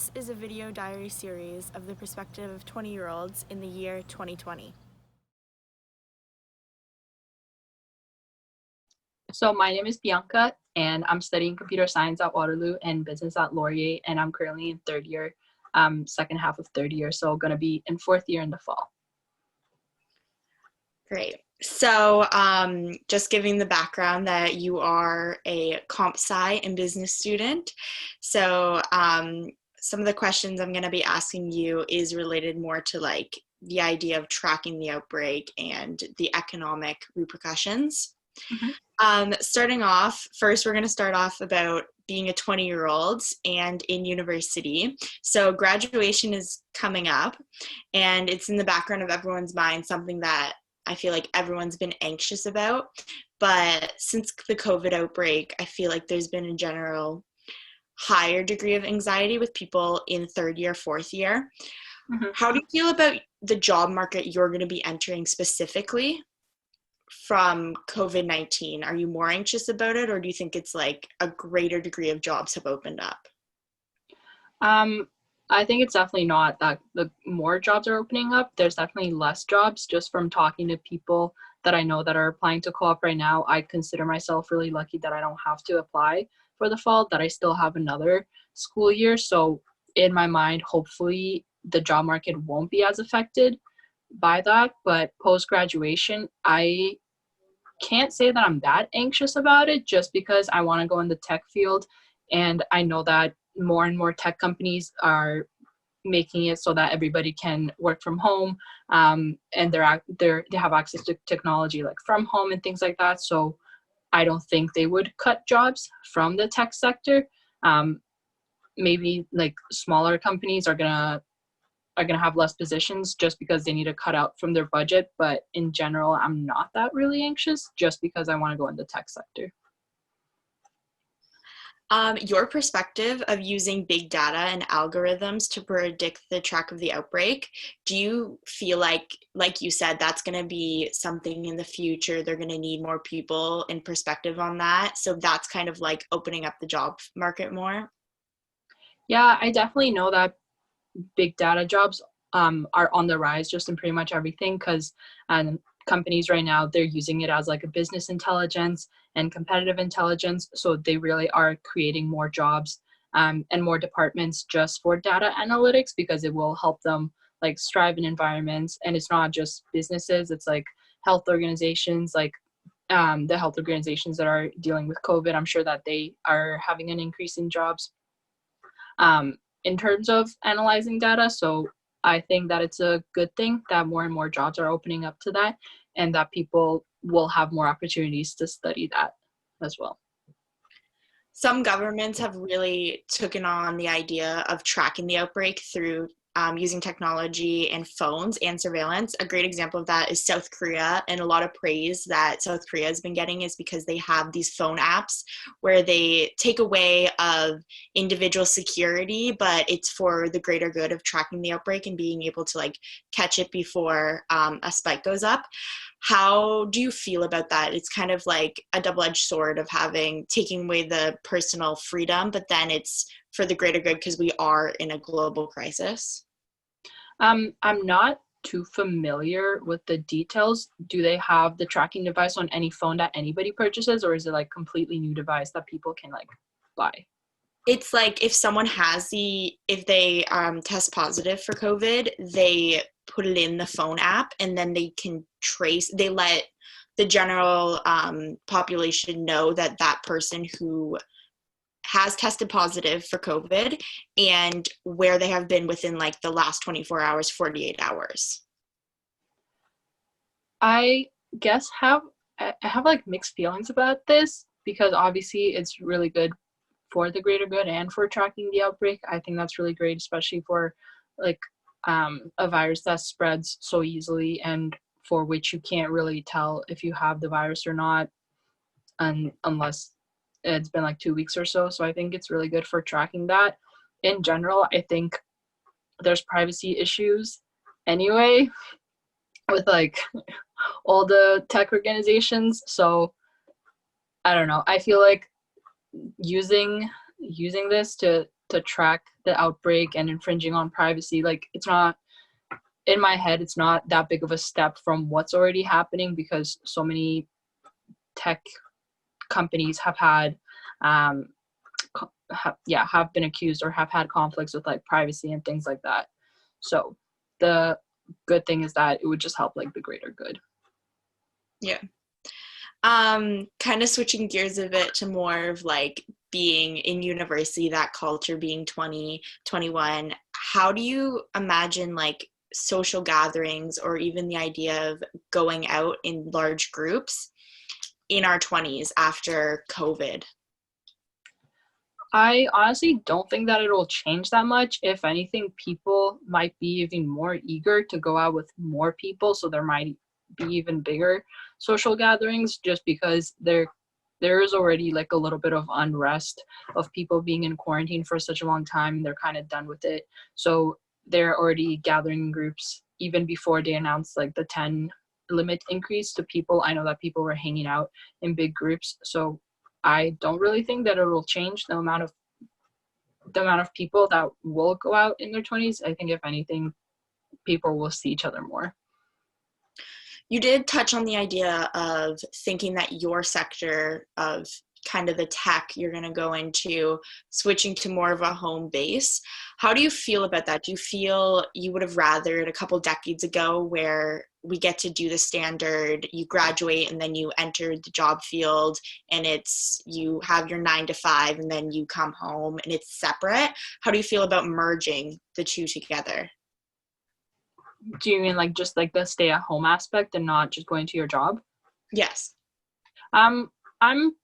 This is a video diary series of the perspective of 20-year-olds in the year 2020. So my name is Bianca, and I'm studying computer science at Waterloo and business at Laurier, and I'm currently in third year, second half of third year, so going to be in fourth year in the fall. Great. So just giving the background that you are a comp sci and business student. So some of the questions I'm going to be asking you is related more to like the idea of tracking the outbreak and the economic repercussions. Starting off, first we're going to start off about being a 20-year-old and in university. So graduation is coming up, and it's in the background of everyone's mind, something that I feel like everyone's been anxious about. But since the COVID outbreak, I feel like there's been a general higher degree of anxiety with people in third year, fourth year. How do you feel about the job market you're going to be entering specifically from COVID-19? Are you more anxious about it, or do you think it's like a greater degree of jobs have opened up? I think it's definitely not that the more jobs are opening up. There's definitely less jobs. Just from talking to people that I know that are applying to co-op right now, I consider myself really lucky that I don't have to apply for the fall, that I still have another school year. So in my mind, hopefully the job market won't be as affected by that. But post-graduation, I can't say that I'm that anxious about it, just because I want to go in the tech field, and I know that more and more tech companies are making it so that everybody can work from home, and they have access to technology like from home and things like that. So I don't think they would cut jobs from the tech sector. Maybe like smaller companies are gonna have less positions just because they need to cut out from their budget. But in general, I'm not that really anxious, just because I want to go in the tech sector. Your perspective of using big data and algorithms to predict the track of the outbreak, do you feel like you said, that's going to be something in the future? They're going to need more people in perspective on that. So that's kind of like opening up the job market more. Yeah, I definitely know that big data jobs are on the rise just in pretty much everything, because companies right now, they're using it as like a business intelligence and competitive intelligence. So they really are creating more jobs and more departments just for data analytics, because it will help them like strive in environments. And it's not just businesses, it's like health organizations, like the health organizations that are dealing with COVID. I'm sure that they are having an increase in jobs in terms of analyzing data. So I think that it's a good thing that more and more jobs are opening up to that, and that people will have more opportunities to study that as well. Some governments have really taken on the idea of tracking the outbreak through using technology and phones and surveillance. A great example of that is South Korea, and a lot of praise that South Korea has been getting is because they have these phone apps where they take away of individual security, but it's for the greater good of tracking the outbreak and being able to like catch it before a spike goes up. How do you feel about that? It's kind of like a double-edged sword of taking away the personal freedom, but then it's for the greater good because we are in a global crisis. I'm not too familiar with the details. Do they have the tracking device on any phone that anybody purchases, or is it like completely new device that people can like buy? It's like if someone if they test positive for COVID, they put it in the phone app, and then they let the general population know that that person who has tested positive for COVID and where they have been within like the last 24 hours, 48 hours. I guess I have like mixed feelings about this, because obviously it's really good for the greater good and for tracking the outbreak. I think that's really great, especially for like a virus that spreads so easily and for which you can't really tell if you have the virus or not, unless it's been like 2 weeks or so. So I think it's really good for tracking that. In general, I think there's privacy issues anyway with like all the tech organizations. So I don't know. I feel like using this to to track the outbreak and infringing on privacy. Like, it's not, in my head, it's not that big of a step from what's already happening, because so many tech companies have had have been accused or have had conflicts with like privacy and things like that. So the good thing is that it would just help like the greater good. Yeah. Kind of switching gears a bit to more of like being in university, that culture being 20, 21. How do you imagine like social gatherings or even the idea of going out in large groups in our 20s after COVID? I honestly don't think that it'll change that much. If anything, people might be even more eager to go out with more people, so there might be even bigger social gatherings, just because there is already like a little bit of unrest of people being in quarantine for such a long time, and they're kind of done with it. So they're already gathering in groups even before they announced like the 10 limit increase to people. I know that people were hanging out in big groups, so I don't really think that it will change the amount of people that will go out in their 20s. I think if anything, people will see each other more. You did touch on the idea of thinking that your sector of kind of the tech you're going to go into switching to more of a home base. How do you feel about that? Do you feel you would have rathered a couple decades ago where we get to do the standard, you graduate and then you enter the job field and it's you have your 9 to 5 and then you come home and it's separate? How do you feel about merging the two together? Do you mean like just like the stay at home aspect and not just going to your job? Yes. Um, I'm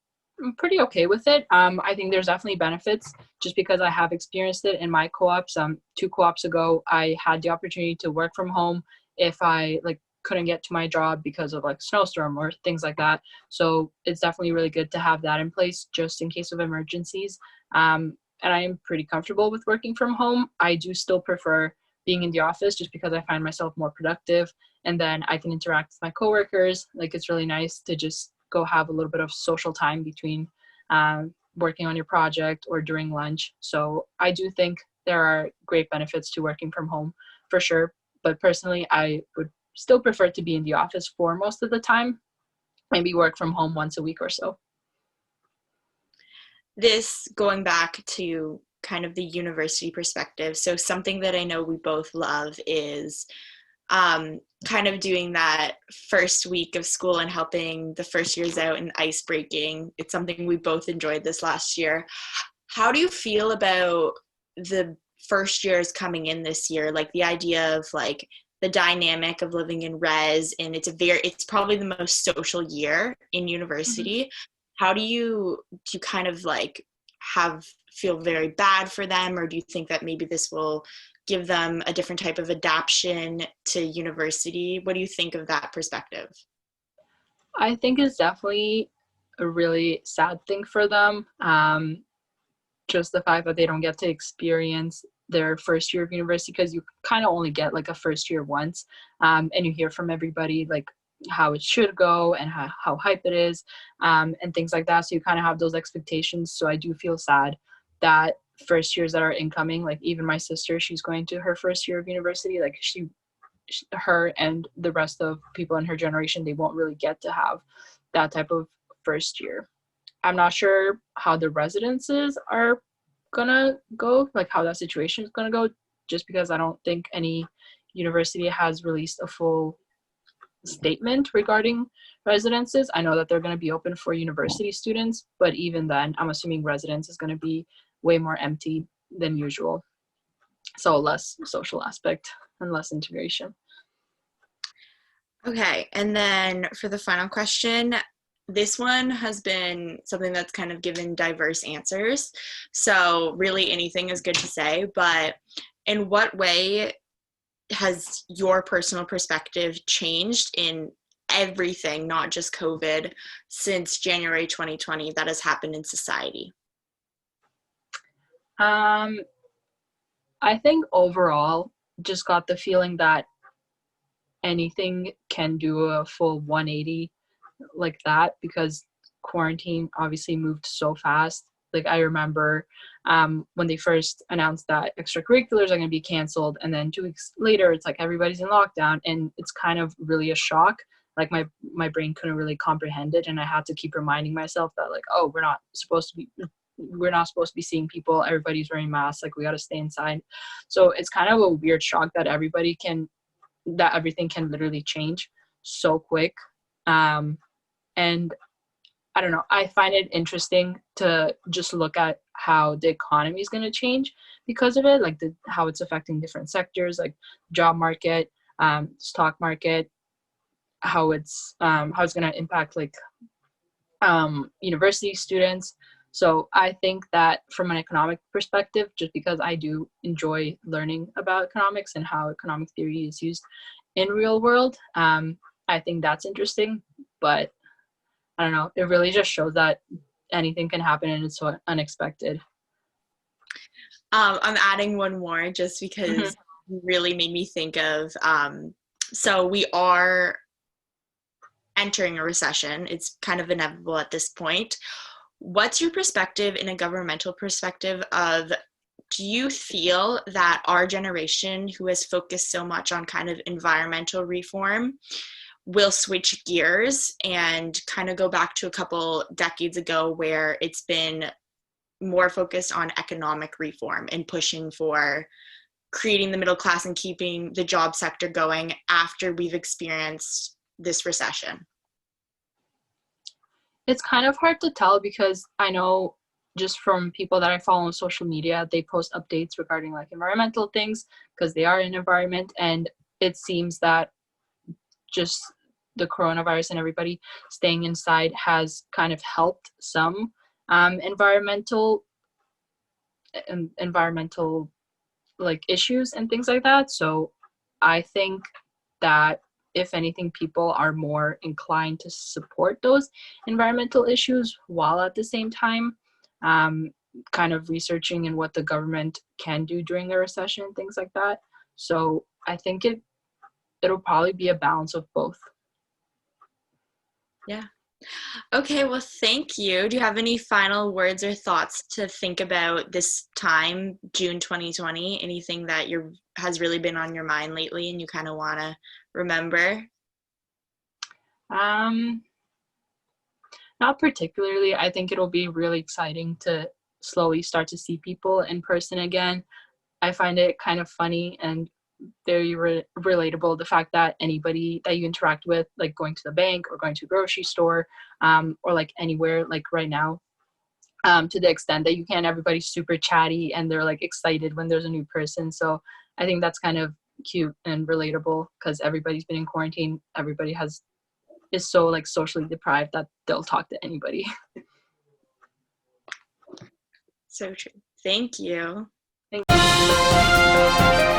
pretty okay with it. I think there's definitely benefits just because I have experienced it in my co-ops. 2 co-ops ago, I had the opportunity to work from home if I like couldn't get to my job because of like snowstorm or things like that. So it's definitely really good to have that in place just in case of emergencies. And I am pretty comfortable with working from home. I do still prefer being in the office just because I find myself more productive, and then I can interact with my coworkers. Like, it's really nice to just go have a little bit of social time between working on your project or during lunch. So I do think there are great benefits to working from home for sure. But personally, I would still prefer to be in the office for most of the time, maybe work from home once a week or so. This going back to kind of the university perspective. So something that I know we both love is kind of doing that first week of school and helping the first years out and ice breaking. It's something we both enjoyed this last year. How do you feel about the first years coming in this year? Like the idea of like the dynamic of living in res, and it's probably the most social year in Mhm. university. How do you kind of like feel very bad for them, or do you think that maybe this will give them a different type of adaptation to university? What do you think of that perspective? I think it's definitely a really sad thing for them. Just the fact that they don't get to experience their first year of university, because you kind of only get like a first year once, and you hear from everybody like how it should go and how hype it is, and things like that, so you kind of have those expectations. So I do feel sad that first years that are incoming, like even my sister, she's going to her first year of university, like her and the rest of people in her generation, they won't really get to have that type of first year. I'm not sure how the residences are gonna go, like how that situation is gonna go, just because I don't think any university has released a full statement regarding residences. I know that they're gonna be open for university students, but even then, I'm assuming residence is gonna be way more empty than usual. So less social aspect and less integration. Okay, and then for the final question, this one has been something that's kind of given diverse answers. So, really, anything is good to say. But in what way has your personal perspective changed in everything, not just COVID, since January 2020 that has happened in society? Um, I think overall, just got the feeling that anything can do a full 180 like that, because quarantine obviously moved so fast. Like I remember when they first announced that extracurriculars are going to be canceled, and then 2 weeks later it's like everybody's in lockdown, and it's kind of really a shock. Like my brain couldn't really comprehend it, and I had to keep reminding myself that like, oh, we're not supposed to be seeing people, everybody's wearing masks, like we got to stay inside. So it's kind of a weird shock that everything can literally change so quick. And I don't know, I find it interesting to just look at how the economy is going to change because of it, like how it's affecting different sectors, like job market, stock market, how it's going to impact like university students. So I think that from an economic perspective, just because I do enjoy learning about economics and how economic theory is used in real world, I think that's interesting. But I don't know, it really just shows that anything can happen and it's so unexpected. I'm adding one more just Mm-hmm. because you really made me think of, so we are entering a recession. It's kind of inevitable at this point. What's your perspective in a governmental perspective of, do you feel that our generation who has focused so much on kind of environmental reform will switch gears and kind of go back to a couple decades ago where it's been more focused on economic reform and pushing for creating the middle class and keeping the job sector going after we've experienced this recession? It's kind of hard to tell because I know just from people that I follow on social media, they post updates regarding like environmental things because they are in environment, and it seems that just the coronavirus and everybody staying inside has kind of helped some environmental environmental like issues and things like that. So I think that if anything, people are more inclined to support those environmental issues while at the same time um, kind of researching in what the government can do during a recession and things like that. So I think it'll probably be a balance of both. Yeah. Okay, well, thank you. Do you have any final words or thoughts to think about this time, June 2020? Anything that has really been on your mind lately and you kind of want to remember? Um, Not particularly. I think it'll be really exciting to slowly start to see people in person again. I find it kind of funny and very relatable, the fact that anybody that you interact with, like going to the bank or going to a grocery store, or like anywhere, like right now, to the extent that you can, everybody's super chatty and they're like excited when there's a new person. So I think that's kind of cute and relatable because everybody's been in quarantine. Everybody is so like socially deprived that they'll talk to anybody. So true. Thank you. Thank you.